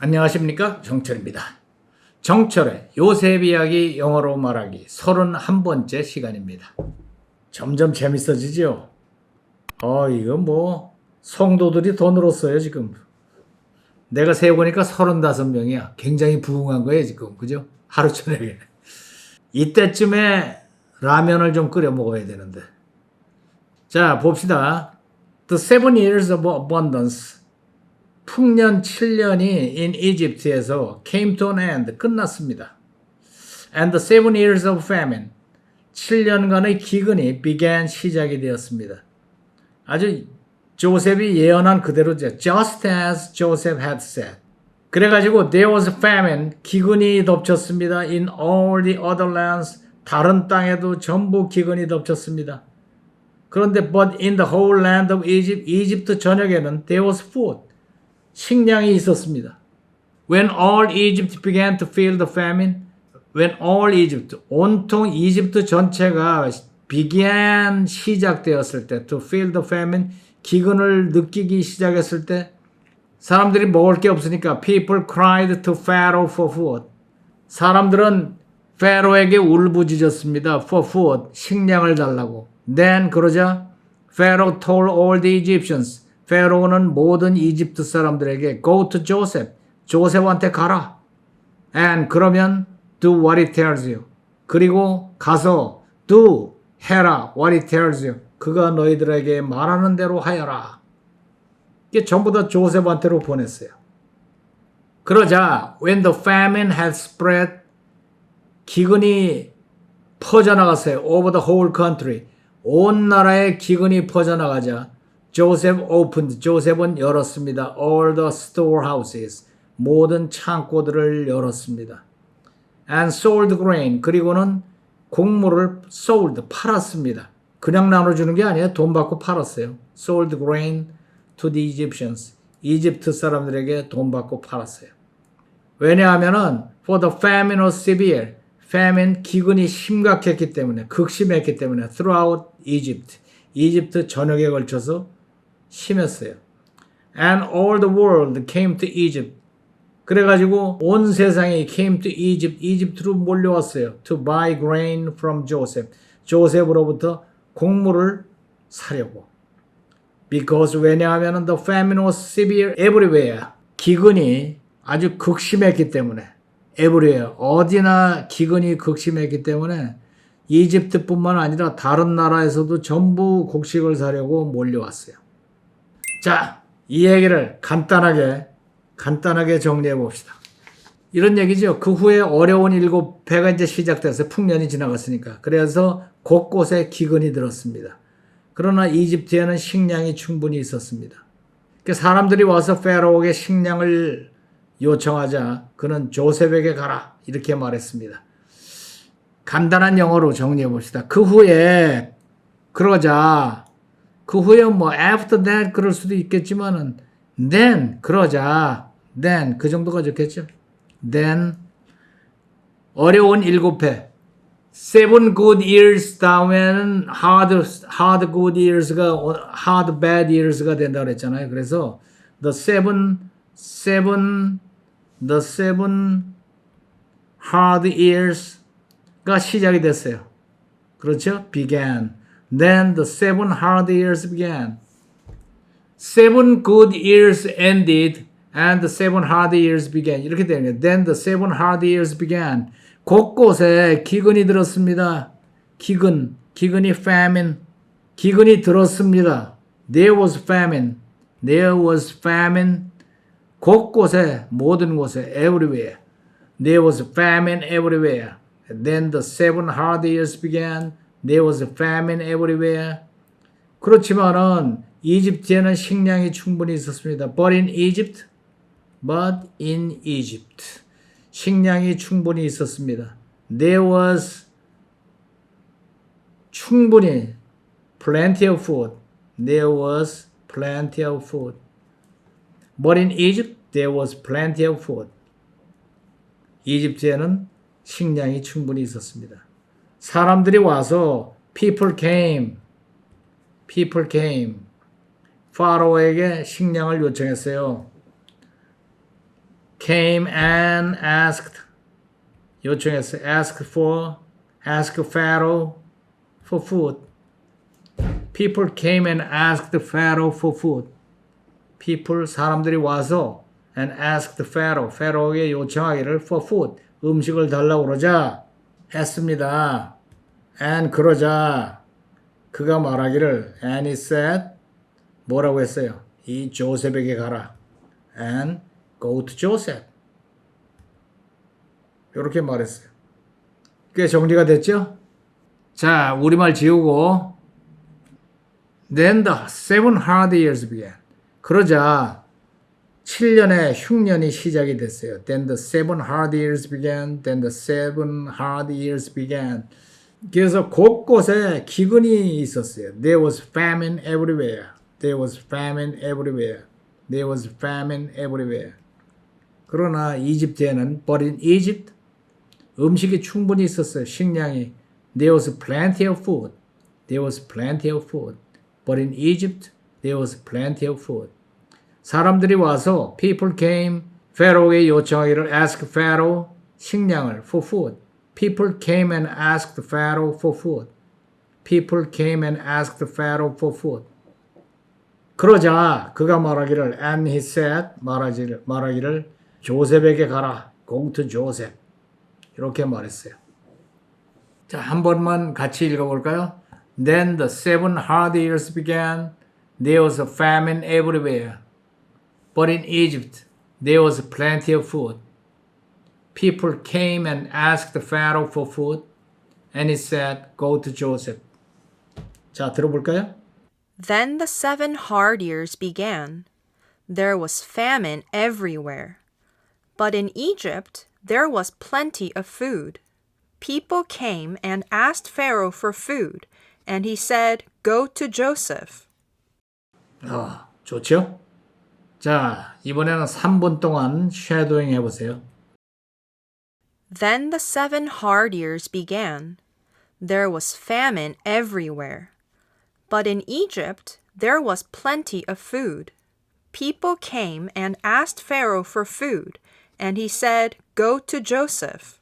안녕하십니까, 정철입니다. 정철의 요셉 이야기 영어로 말하기 31번째 시간입니다. 점점 재밌어지죠? 이거 뭐 성도들이 더 늘었어요 지금. 내가 세어보니까 35명이야. 굉장히 부흥한 거예요 지금. 그죠? 하루 저녁에. 이때쯤에 라면을 좀 끓여 먹어야 되는데. 자, 봅시다. The 7 years of abundance. 풍년 7년이 in Egypt에서 came to an end, 끝났습니다. And the 7 years of famine, 7년간의 기근이 began, 시작이 되었습니다. 아주 조셉이 예언한 그대로죠. Just as Joseph had said. 그래가지고 there was famine, 기근이 덮쳤습니다. In all the other lands, 다른 땅에도 전부 기근이 덮쳤습니다. 그런데 but in the whole land of Egypt, 이집트 전역에는 there was food. 식량이 있었습니다. When all Egypt began to feel the famine, when all Egypt, 온통 이집트 전체가 began, 시작되었을 때, to feel the famine, 기근을 느끼기 시작했을 때, 사람들이 먹을 게 없으니까 people cried to Pharaoh for food. 사람들은 페로에게 울부짖었습니다. for food, 식량을 달라고. Then 그러자 Pharaoh told all the Egyptians, 페로는 모든 이집트 사람들에게 go to Joseph, 조셉한테 가라. And 그러면 do what he tells you. 그리고 가서 do, 해라, what he tells you. 그가 너희들에게 말하는 대로 하여라. 이게 전부 다 조셉한테로 보냈어요. 그러자 when the famine had spread, 기근이 퍼져나갔어요. over the whole country. 온 나라에 기근이 퍼져나가자 Joseph opened, 조셉은 열었습니다. all the storehouses, 모든 창고들을 열었습니다. and sold grain, 그리고는 곡물을 sold, 팔았습니다. 그냥 나눠주는 게 아니에요. 돈 받고 팔았어요. sold grain to the Egyptians, 이집트 사람들에게 돈 받고 팔았어요. 왜냐하면은 for the famine was severe, famine, 기근이 심각했기 때문에, 극심했기 때문에 throughout Egypt, 이집트 전역에 걸쳐서 심했어요. And all the world came to Egypt. 그래가지고 온 세상이 came to Egypt, 이집트로 몰려왔어요. To buy grain from Joseph. 조셉으로부터 곡물을 사려고. Because 왜냐하면 the famine was severe everywhere. 기근이 아주 극심했기 때문에. everywhere. 어디나 기근이 극심했기 때문에 이집트뿐만 아니라 다른 나라에서도 전부 곡식을 사려고 몰려왔어요. 자, 이 얘기를 간단하게 정리해 봅시다. 이런 얘기죠. 그 후에 어려운 7해가 이제 시작돼서 풍년이 지나갔으니까. 그래서 곳곳에 기근이 들었습니다. 그러나 이집트에는 식량이 충분히 있었습니다. 사람들이 와서 페로에게 식량을 요청하자 그는 조셉에게 가라 이렇게 말했습니다. 간단한 영어로 정리해 봅시다. 그 후에 그러자 그 후에 뭐 after that 그럴 수도 있겠지만은 then 그러자 then 그 정도가 좋겠죠. then 어려운 7해 7 good years 다음에는 hard good years가 hard bad years가 된다고 그랬잖아요. 그래서 the seven hard years가 시작이 됐어요. 그렇죠? began. Then the 7 hard years began. 7 good years ended and the 7 hard years began. 이렇게 되는 거예요. Then the 7 hard years began. 곳곳에 기근이 들었습니다. 기근이 famine. 기근이 들었습니다. There was famine. 곳곳에, 모든 곳에, everywhere. There was famine everywhere. And then the 7 hard years began. There was famine everywhere. 그렇지만은 이집트에는 식량이 충분히 있었습니다. But in Egypt. 식량이 충분히 있었습니다. There was 충분히 plenty of food. There was plenty of food. But in Egypt, there was plenty of food. 이집트에는 식량이 충분히 있었습니다. 사람들이 와서 people came. 파로에게 식량을 요청했어요. came and asked, 요청했어요. ask Pharaoh for food. People came and asked Pharaoh for food. people, 사람들이 와서 and asked Pharaoh, Pharaoh에게 요청하기를 for food, 음식을 달라고 그러자 했습니다. and 그러자 그가 말하기를 and he said, 뭐라고 했어요? 이 조셉에게 가라. and go to Joseph. 이렇게 말했어요. 꽤 정리가 됐죠? 자, 우리말 지우고 Then the 7 hard years began. 그러자 7년의 흉년이 시작이 됐어요. Then the 7 hard years began. Then the 7 hard years began. 그래서 곳곳에 기근이 있었어요. There was famine everywhere. There was famine everywhere. There was famine everywhere. 그러나 이집트에는 but in Egypt 음식이 충분히 있었어요. 식량이. There was plenty of food. There was plenty of food. But in Egypt, there was plenty of food. 사람들이 와서 people came, Pharaoh에게 요청하기를 ask Pharaoh 식량을 for food. People came and asked Pharaoh for food. People came and asked Pharaoh for food. 그러자 그가 말하기를 and he said 말하기를 조셉에게 가라. Go to Joseph. 이렇게 말했어요. 자, 한 번만 같이 읽어볼까요? Then the 7 hard years began. There was a famine everywhere. But in Egypt, there was plenty of food. People came and asked Pharaoh for food. And he said, go to Joseph. 자, 들어볼까요? Then the 7 hard years began. There was famine everywhere. But in Egypt, there was plenty of food. People came and asked Pharaoh for food. And he said, go to Joseph. 좋죠? 자, 이번에는 3분 동안 쉐도잉 해보세요. Then the 7 hard years began. There was famine everywhere. But in Egypt, there was plenty of food. People came and asked Pharaoh for food. And he said, go to Joseph.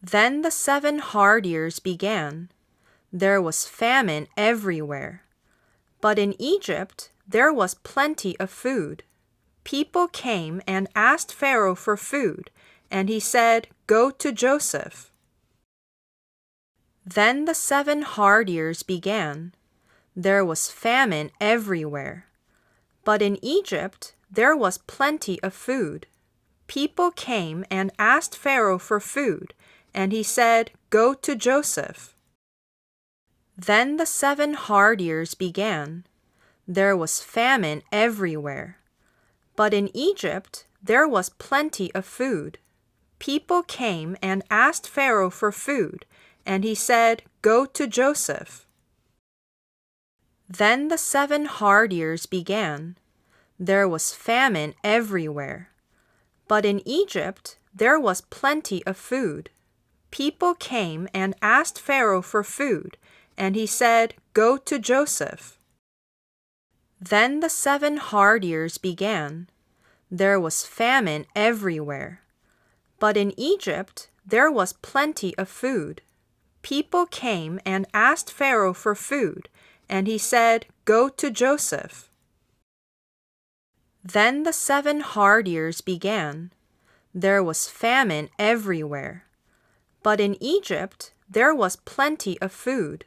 Then the 7 hard years began. There was famine everywhere. But in Egypt, there was plenty of food. People came and asked Pharaoh for food, and he said, go to Joseph. Then the 7 hard years began. There was famine everywhere. But in Egypt, there was plenty of food. People came and asked Pharaoh for food, and he said, go to Joseph. Then the 7 hard years began. There was famine everywhere. But in Egypt, there was plenty of food. People came and asked Pharaoh for food, and he said, go to Joseph. Then the 7 hard years began. There was famine everywhere. But in Egypt, there was plenty of food. People came and asked Pharaoh for food, and he said, go to Joseph. Then the 7 hard years began. There was famine everywhere. But in Egypt, there was plenty of food. People came and asked Pharaoh for food, and he said, go to Joseph. Then the 7 hard years began. There was famine everywhere. But in Egypt, there was plenty of food.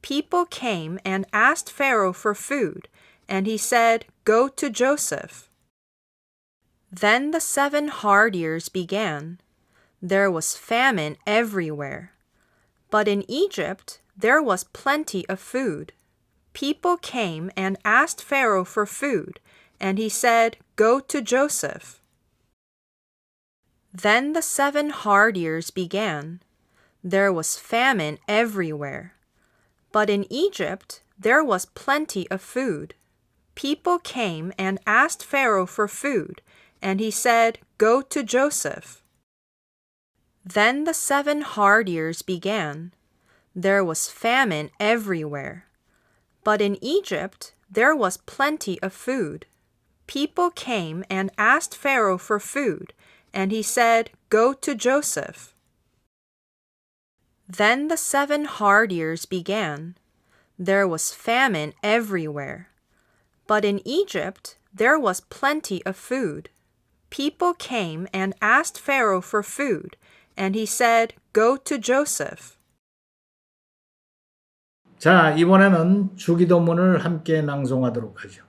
People came and asked Pharaoh for food, and he said, go to Joseph. Then the 7 hard years began. There was famine everywhere. But in Egypt, there was plenty of food. People came and asked Pharaoh for food, and he said, go to Joseph. Then the 7 hard years began. There was famine everywhere. But in Egypt, there was plenty of food. People came and asked Pharaoh for food, and he said, go to Joseph. Then the 7 hard years began. There was famine everywhere. But in Egypt, there was plenty of food. people came and asked Pharaoh for food, and he said, "Go to Joseph." Then the 7 hard years began. There was famine everywhere. But in Egypt there was plenty of food. People came and asked Pharaoh for food, and he said, "Go to Joseph." 자, 이번에는 주기도문을 함께 낭송하도록 하죠.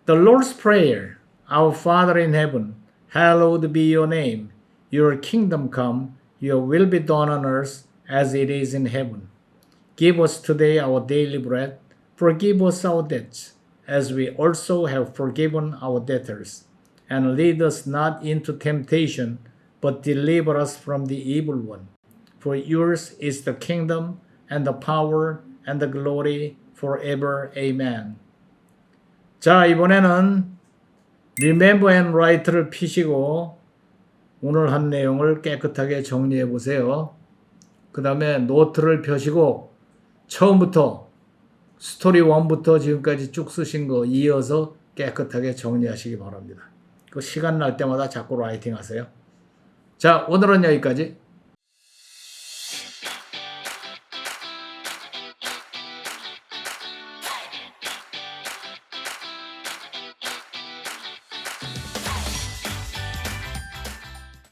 The Lord's Prayer. Our Father in heaven, hallowed be your name. Your kingdom come, your will be done on earth as it is in heaven. Give us today our daily bread. Forgive us our debts, as we also have forgiven our debtors. And lead us not into temptation, but deliver us from the evil one. For yours is the kingdom, and the power, and the glory, forever. Amen. 자, 이번에는 Remember and Write를 피시고 오늘 한 내용을 깨끗하게 정리해 보세요. 그 다음에 노트를 펴시고 처음부터 스토리 1부터 지금까지 쭉 쓰신 거 이어서 깨끗하게 정리하시기 바랍니다. 그 시간 날 때마다 자꾸 라이팅 하세요. 자, 오늘은 여기까지.